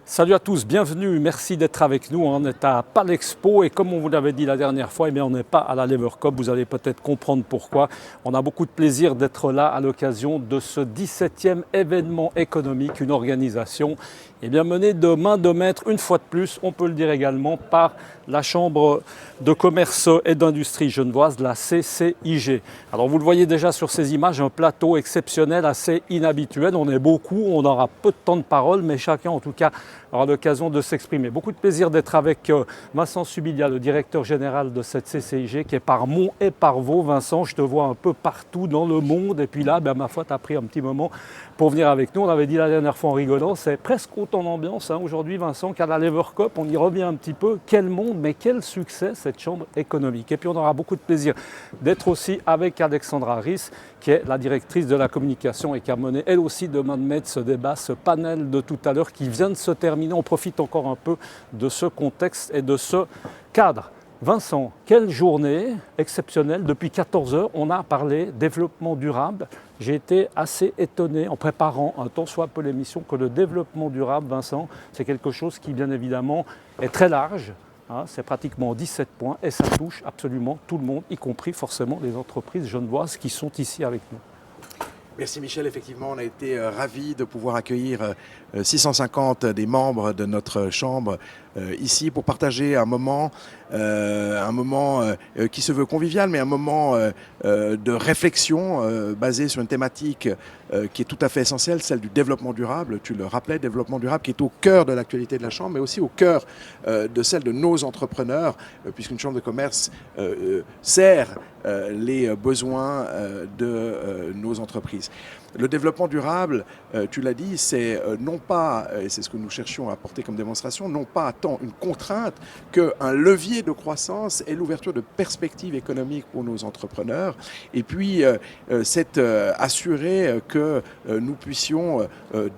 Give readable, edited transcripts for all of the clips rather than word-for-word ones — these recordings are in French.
Salut à tous, bienvenue, merci d'être avec nous. On est à Palexpo et comme on vous l'avait dit la dernière fois, on n'est pas à la Lever Cup. Vous allez peut-être comprendre pourquoi. On a beaucoup de plaisir d'être là à l'occasion de ce 17e événement économique, une organisation menée de main de maître, une fois de plus, on peut le dire également, par la Chambre de commerce et d'industrie genevoise, la CCIG. Alors vous le voyez déjà sur ces images, un plateau exceptionnel, assez inhabituel. On est beaucoup, on aura peu de temps de parole, mais chacun en tout cas aura l'occasion de s'exprimer. Beaucoup de plaisir d'être avec Vincent Subilia, le directeur général de cette CCIG, qui est par Mont et par Vaux. Vincent, je te vois un peu partout dans le monde, et puis là, ma foi, tu as pris un petit moment pour venir avec nous. On avait dit la dernière fois en rigolant, c'est presque autant d'ambiance aujourd'hui, Vincent, qu'à la Lever Cup. On y revient un petit peu. Quel monde, mais quel succès cette chambre économique. Et puis on aura beaucoup de plaisir d'être aussi avec Alexandra Ries, qui est la directrice de la communication et qui a mené elle aussi de main de maître ce débat, ce panel de tout à l'heure qui vient de se terminer. On profite encore un peu de ce contexte et de ce cadre. Vincent, quelle journée exceptionnelle. Depuis 14 heures, on a parlé développement durable. J'ai été assez étonné en préparant un tant soit peu l'émission que le développement durable, Vincent, c'est quelque chose qui bien évidemment est très large. C'est pratiquement 17 points et ça touche absolument tout le monde, y compris forcément les entreprises genevoises qui sont ici avec nous. Merci Michel, effectivement on a été ravis de pouvoir accueillir 650 des membres de notre chambre ici pour partager un moment qui se veut convivial, mais un moment de réflexion basé sur une thématique qui est tout à fait essentielle, celle du développement durable. Tu le rappelais, développement durable qui est au cœur de l'actualité de la Chambre, mais aussi au cœur de celle de nos entrepreneurs, puisqu'une Chambre de commerce sert les besoins de nos entreprises. Le développement durable, tu l'as dit, c'est non pas, et c'est ce que nous cherchions à apporter comme démonstration, non pas tant une contrainte qu'un levier de croissance et l'ouverture de perspectives économiques pour nos entrepreneurs. Et puis, c'est assurer que nous puissions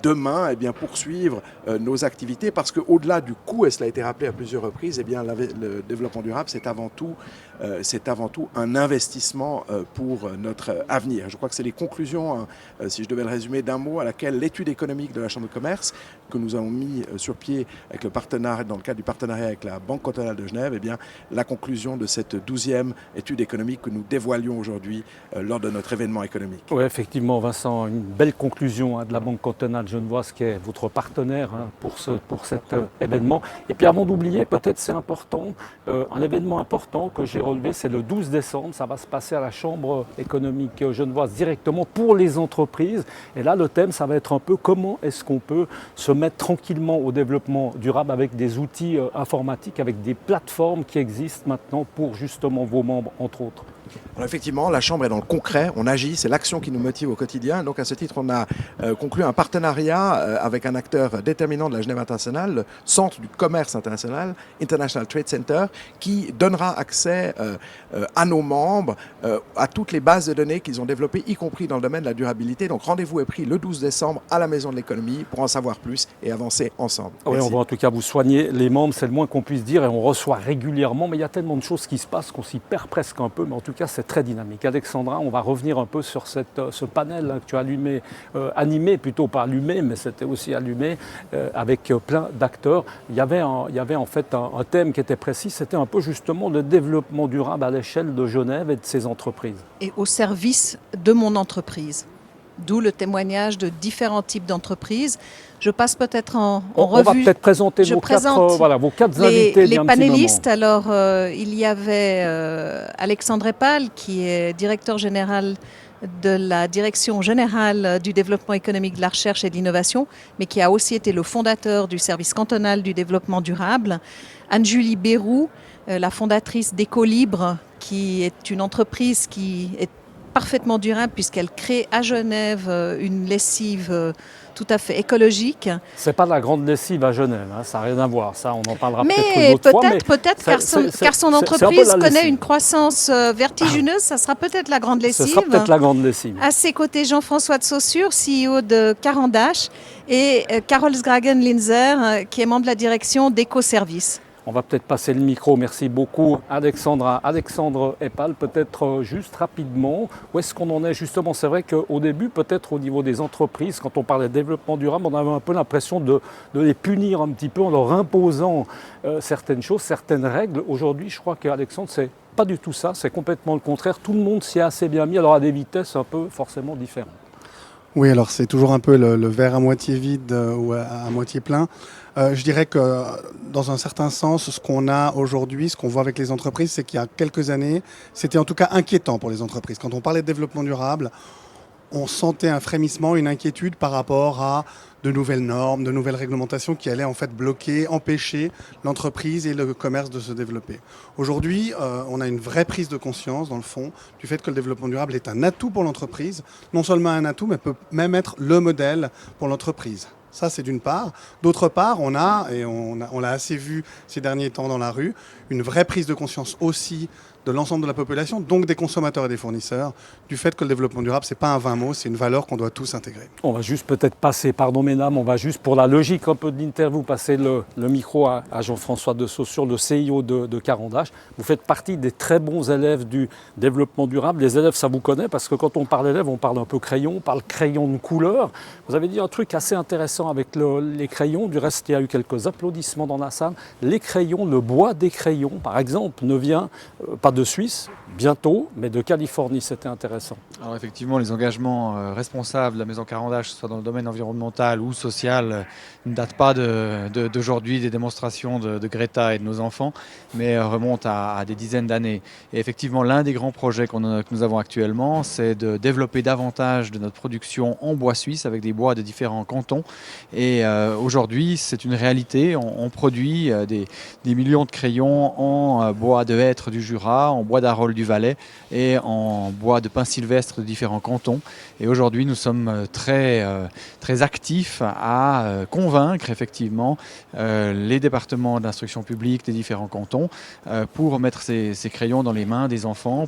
demain poursuivre nos activités parce qu'au-delà du coût, et cela a été rappelé à plusieurs reprises, le développement durable, c'est avant tout un investissement pour notre avenir. Je crois que c'est les conclusions, si je devais le résumer d'un mot, à laquelle l'étude économique de la Chambre de commerce que nous avons mis sur pied avec dans le cadre du partenariat avec la Banque cantonale de Genève, la conclusion de cette 12e étude économique que nous dévoilions aujourd'hui lors de notre événement économique. Oui, effectivement, Vincent, une belle conclusion de la Banque cantonale genevoise qui est votre partenaire pour cet événement. Et puis avant d'oublier, peut-être c'est important, un événement important que j'ai relevé, c'est le 12 décembre. Ça va se passer à la Chambre économique genevoise directement pour les entreprises. Et là, le thème, ça va être un peu comment est-ce qu'on peut se mettre tranquillement au développement durable avec des outils informatiques, avec des plateformes qui existent maintenant pour justement vos membres, entre autres. Alors effectivement, la Chambre est dans le concret, on agit, c'est l'action qui nous motive au quotidien. Donc à ce titre, on a conclu un partenariat avec un acteur déterminant de la Genève internationale, le Centre du commerce international, International Trade Center, qui donnera accès à nos membres à toutes les bases de données qu'ils ont développées, y compris dans le domaine de la durabilité. Donc rendez-vous est pris le 12 décembre à la Maison de l'économie pour en savoir plus et avancer ensemble. Oui, on va en tout cas vous soigner les membres, c'est le moins qu'on puisse dire, et on reçoit régulièrement, mais il y a tellement de choses qui se passent qu'on s'y perd presque un peu, mais en tout cas c'est très dynamique. Alexandra, on va revenir un peu sur ce panel que tu as animé plutôt pas allumé, mais c'était aussi allumé avec plein d'acteurs. Il y avait en fait un thème qui était précis, c'était un peu justement le développement durable à l'échelle de Genève et de ses entreprises. Et au service de mon entreprise. D'où le témoignage de différents types d'entreprises. Je passe peut-être en revue. On va peut-être présenter vos quatre invités. Les panélistes. Alors, il y avait Alexandre Epal, qui est directeur général de la Direction générale du développement économique, de la recherche et de l'innovation, mais qui a aussi été le fondateur du service cantonal du développement durable. Anne-Julie Bérou, la fondatrice d'Écolibre, qui est une entreprise qui est parfaitement durable puisqu'elle crée à Genève une lessive tout à fait écologique. C'est pas de la grande lessive à Genève, ça n'a rien à voir, ça on en parlera mais peut-être une autre fois. Peut-être car son entreprise connaît une croissance vertigineuse, ça sera peut-être la grande lessive. Ce sera peut-être la grande lessive. À ses côtés, Jean-François de Saussure, CEO de Carandache, et Carol Sgragen-Linzer, qui est membre de la direction d'Ecoservice. On va peut-être passer le micro. Merci beaucoup Alexandra. Alexandre Epal, peut-être juste rapidement, où est-ce qu'on en est justement? C'est vrai qu'au début, peut-être au niveau des entreprises, quand on parlait de développement durable, on avait un peu l'impression de les punir un petit peu en leur imposant certaines choses, certaines règles. Aujourd'hui, je crois qu'Alexandre, c'est pas du tout ça, c'est complètement le contraire. Tout le monde s'y est assez bien mis, alors à des vitesses un peu forcément différentes. Oui, alors c'est toujours un peu le verre à moitié vide ou à moitié plein. Je dirais que dans un certain sens, ce qu'on a aujourd'hui, ce qu'on voit avec les entreprises, c'est qu'il y a quelques années, c'était en tout cas inquiétant pour les entreprises. Quand on parlait de développement durable, on sentait un frémissement, une inquiétude par rapport à de nouvelles normes, de nouvelles réglementations qui allaient en fait bloquer, empêcher l'entreprise et le commerce de se développer. Aujourd'hui, on a une vraie prise de conscience dans le fond du fait que le développement durable est un atout pour l'entreprise, non seulement un atout, mais peut même être le modèle pour l'entreprise. Ça, c'est d'une part. D'autre part, on l'a assez vu ces derniers temps dans la rue, une vraie prise de conscience aussi de l'ensemble de la population, donc des consommateurs et des fournisseurs, du fait que le développement durable, c'est pas un vain mot, c'est une valeur qu'on doit tous intégrer. On va juste peut-être passer, pardon mesdames, on va juste pour la logique un peu de l'interview, passer le micro à Jean-François de Saussure, le CIO de Carandache. Vous faites partie des très bons élèves du développement durable. Les élèves, ça vous connaît, parce que quand on parle élèves, on parle un peu crayon, on parle crayon de couleur. Vous avez dit un truc assez intéressant avec les crayons. Du reste, il y a eu quelques applaudissements dans la salle. Les crayons, le bois des crayons, par exemple, ne vient pas de Suisse, bientôt, mais de Californie. C'était intéressant. Alors effectivement, les engagements responsables de la Maison Carandache, soit dans le domaine environnemental ou social, ne datent pas d'aujourd'hui, des démonstrations de Greta et de nos enfants, mais remontent à des dizaines d'années. Et effectivement, l'un des grands projets que nous avons actuellement, c'est de développer davantage de notre production en bois suisse, avec des bois de différents cantons. Et aujourd'hui, c'est une réalité. On produit des millions de crayons en bois de hêtre du Jura, en bois d'Arole du Valais et en bois de pin sylvestre de différents cantons. Et aujourd'hui, nous sommes très actifs à convaincre effectivement les départements d'instruction publique des différents cantons pour mettre ces crayons dans les mains des enfants,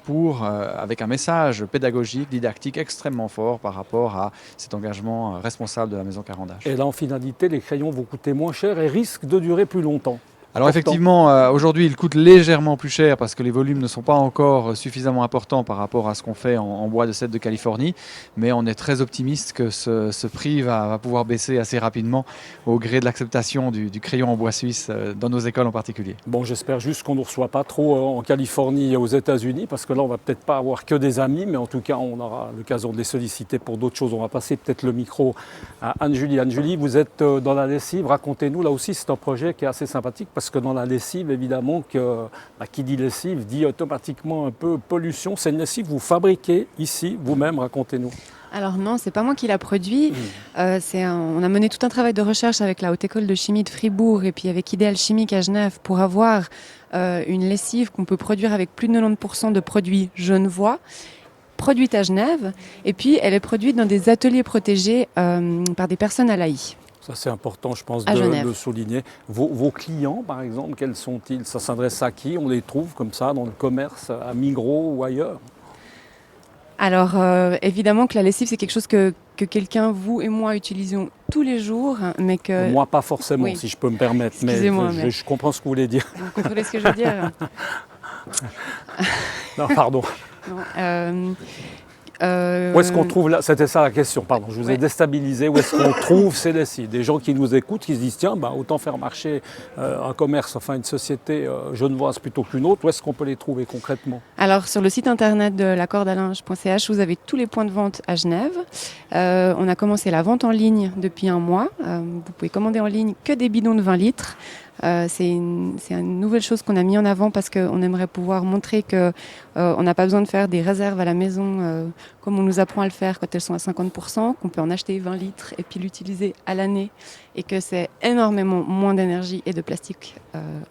avec un message pédagogique, didactique extrêmement fort par rapport à cet engagement responsable de la Maison Carandache. Et là, en finalité, les crayons vont coûter moins cher et risquent de durer plus longtemps. Alors effectivement, aujourd'hui, il coûte légèrement plus cher parce que les volumes ne sont pas encore suffisamment importants par rapport à ce qu'on fait en bois de cèdre de Californie. Mais on est très optimiste que ce prix va pouvoir baisser assez rapidement au gré de l'acceptation du crayon en bois suisse dans nos écoles en particulier. Bon, j'espère juste qu'on ne nous reçoit pas trop en Californie et aux États-Unis, parce que là, on va peut-être pas avoir que des amis, mais en tout cas, on aura l'occasion de les solliciter pour d'autres choses. On va passer peut-être le micro à Anne-Julie. Anne-Julie, vous êtes dans la lessive. Racontez-nous, là aussi, c'est un projet qui est assez sympathique, parce que dans la lessive, évidemment, qui dit lessive dit automatiquement un peu pollution. C'est une lessive que vous fabriquez ici, vous-même. Racontez-nous. Alors non, c'est pas moi qui l'a produit. On a mené tout un travail de recherche avec la Haute École de Chimie de Fribourg et puis avec Idéal Chimique à Genève pour avoir une lessive qu'on peut produire avec plus de 90% de produits genevois, produite à Genève. Et puis elle est produite dans des ateliers protégés par des personnes à l'AI. Ça, c'est important, je pense, de le souligner. Vos clients, par exemple, quels sont-ils? Ça s'adresse à qui? On les trouve comme ça dans le commerce, à Migros ou ailleurs? Alors, évidemment que la lessive, c'est quelque chose que quelqu'un, vous et moi, utilisons tous les jours, mais que... Moi, pas forcément, oui. Si je peux me permettre, mais je comprends ce que vous voulez dire. Vous comprenez ce que je veux dire? Non, pardon. Non, Où est-ce qu'on trouve là? C'était ça la question, pardon, je vous ai déstabilisé. Où est-ce qu'on trouve ces lessives? Des gens qui nous écoutent, qui se disent tiens, autant faire marcher un commerce, enfin une société genevoise plutôt qu'une autre. Où est-ce qu'on peut les trouver concrètement? Alors sur le site internet de l'accordalinge.ch, vous avez tous les points de vente à Genève. On a commencé la vente en ligne depuis 1 mois. Vous pouvez commander en ligne que des bidons de 20 litres. C'est une nouvelle chose qu'on a mis en avant parce qu'on aimerait pouvoir montrer qu'on n'a pas besoin de faire des réserves à la maison comme on nous apprend à le faire quand elles sont à 50%, qu'on peut en acheter 20 litres et puis l'utiliser à l'année et que c'est énormément moins d'énergie et de plastique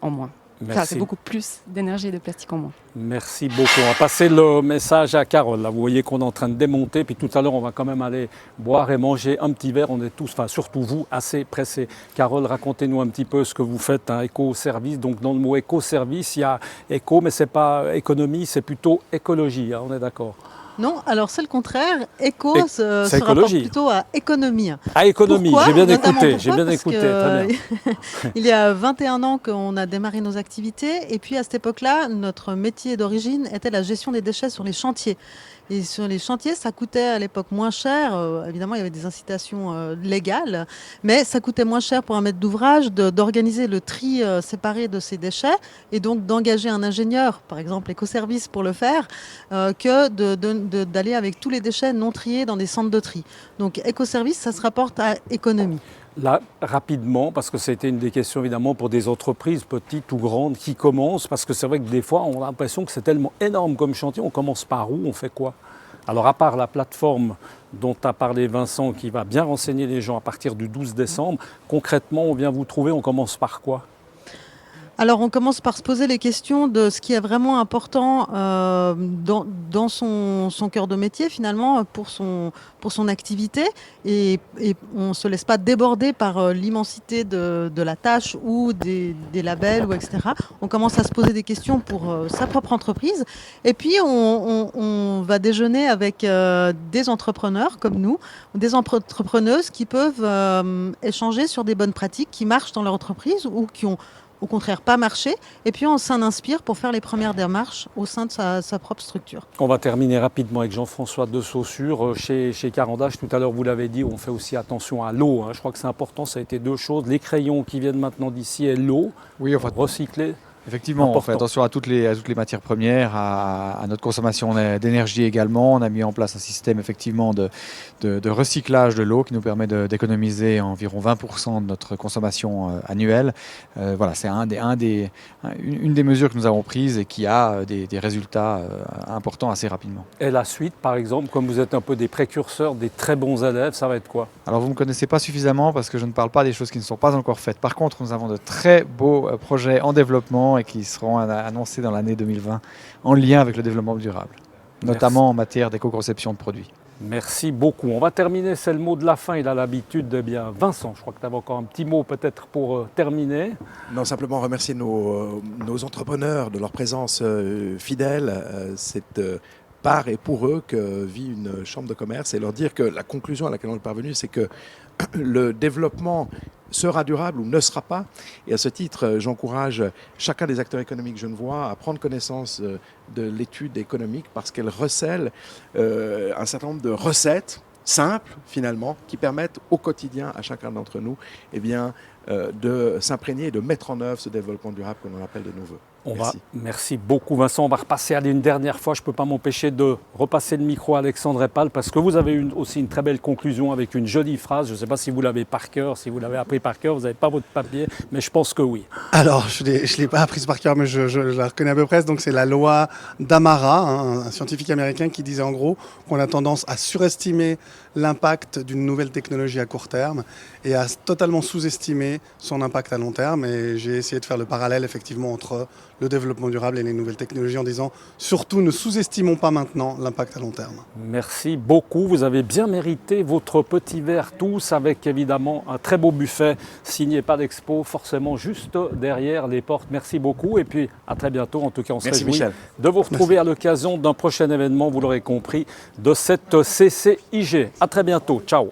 en moins. Enfin, c'est beaucoup plus d'énergie et de plastique en moins. Merci beaucoup. On va passer le message à Carole. Là, vous voyez qu'on est en train de démonter. Puis tout à l'heure, on va quand même aller boire et manger un petit verre. On est tous, enfin surtout vous, assez pressés. Carole, racontez-nous un petit peu ce que vous faites à Éco-Service. Donc dans le mot éco-service, il y a éco, mais ce n'est pas économie, c'est plutôt écologie. Hein, on est d'accord? Non, alors c'est le contraire. Éco Et se c'est rapporte écologie. plutôt à économie. À économie, Pourquoi j'ai bien Notamment écouté, pourquoi Parce très que, bien. il y a 21 ans qu'on a démarré nos activités et puis à cette époque-là, notre métier d'origine était la gestion des déchets sur les chantiers. Et sur les chantiers, ça coûtait à l'époque moins cher. Évidemment, il y avait des incitations légales, mais ça coûtait moins cher pour un maître d'ouvrage d'organiser le tri séparé de ces déchets et donc d'engager un ingénieur, par exemple Écoservice, pour le faire, que d'aller avec tous les déchets non triés dans des centres de tri. Donc Écoservice, ça se rapporte à économie. Là, rapidement, parce que c'était une des questions évidemment pour des entreprises petites ou grandes qui commencent, parce que c'est vrai que des fois on a l'impression que c'est tellement énorme comme chantier, on commence par où, on fait quoi? Alors à part la plateforme dont a parlé Vincent qui va bien renseigner les gens à partir du 12 décembre, concrètement on vient vous trouver, on commence par quoi? Alors, on commence par se poser les questions de ce qui est vraiment important dans son cœur de métier, finalement, pour son activité. Et on ne se laisse pas déborder par l'immensité de la tâche ou des labels, ou etc. On commence à se poser des questions pour sa propre entreprise. Et puis, on va déjeuner avec des entrepreneurs comme nous, des entrepreneuses qui peuvent échanger sur des bonnes pratiques qui marchent dans leur entreprise ou qui ont au contraire pas marché, et puis on s'en inspire pour faire les premières démarches au sein de sa propre structure. On va terminer rapidement avec Jean-François de Saussure. Chez Carandache, tout à l'heure vous l'avez dit, on fait aussi attention à l'eau. Je crois que c'est important, ça a été deux choses. Les crayons qui viennent maintenant d'ici et l'eau, Oui, enfin, recyclés. effectivement, on Important. fait attention à toutes les matières premières, à notre consommation d'énergie également. On a mis en place un système effectivement de recyclage de l'eau qui nous permet d'économiser environ 20% de notre consommation annuelle. Voilà, c'est une des mesures que nous avons prises et qui a des résultats importants assez rapidement. Et la suite, par exemple, comme vous êtes un peu des précurseurs, des très bons élèves, ça va être quoi? Alors vous ne me connaissez pas suffisamment parce que je ne parle pas des choses qui ne sont pas encore faites. Par contre, nous avons de très beaux projets en développement et qui seront annoncés dans l'année 2020 en lien avec le développement durable, notamment en matière d'éco-conception de produits. Merci beaucoup. On va terminer, c'est le mot de la fin. Il a l'habitude de bien. Vincent, je crois que tu avais encore un petit mot peut-être pour terminer. Non, simplement remercier nos entrepreneurs de leur présence fidèle. C'est par et pour eux que vit une chambre de commerce et leur dire que la conclusion à laquelle on est parvenu, c'est que le développement sera durable ou ne sera pas. Et à ce titre, j'encourage chacun des acteurs économiques genevois à prendre connaissance de l'étude économique parce qu'elle recèle un certain nombre de recettes simples, finalement, qui permettent au quotidien à chacun d'entre nous de s'imprégner et de mettre en œuvre ce développement durable que l'on appelle de nos voeux. Merci beaucoup Vincent. On va repasser une dernière fois. Je ne peux pas m'empêcher de repasser le micro à Alexandre Epal parce que vous avez aussi une très belle conclusion avec une jolie phrase. Je ne sais pas si vous l'avez par cœur, si vous l'avez appris par cœur. Vous n'avez pas votre papier, mais je pense que oui. Alors, je ne l'ai pas apprise par cœur, mais je la reconnais à peu près. Donc, c'est la loi d'Amara, un scientifique américain qui disait en gros qu'on a tendance à surestimer l'impact d'une nouvelle technologie à court terme et à totalement sous-estimer son impact à long terme. Et j'ai essayé de faire le parallèle effectivement entre le développement durable et les nouvelles technologies en disant surtout ne sous-estimons pas maintenant l'impact à long terme. Merci beaucoup. Vous avez bien mérité votre petit verre tous avec évidemment un très beau buffet signé Palexpo, forcément juste derrière les portes. Merci beaucoup et puis à très bientôt. En tout cas, on se réjouit de vous retrouver à l'occasion d'un prochain événement, vous l'aurez compris, de cette CCIG. À très bientôt. Ciao.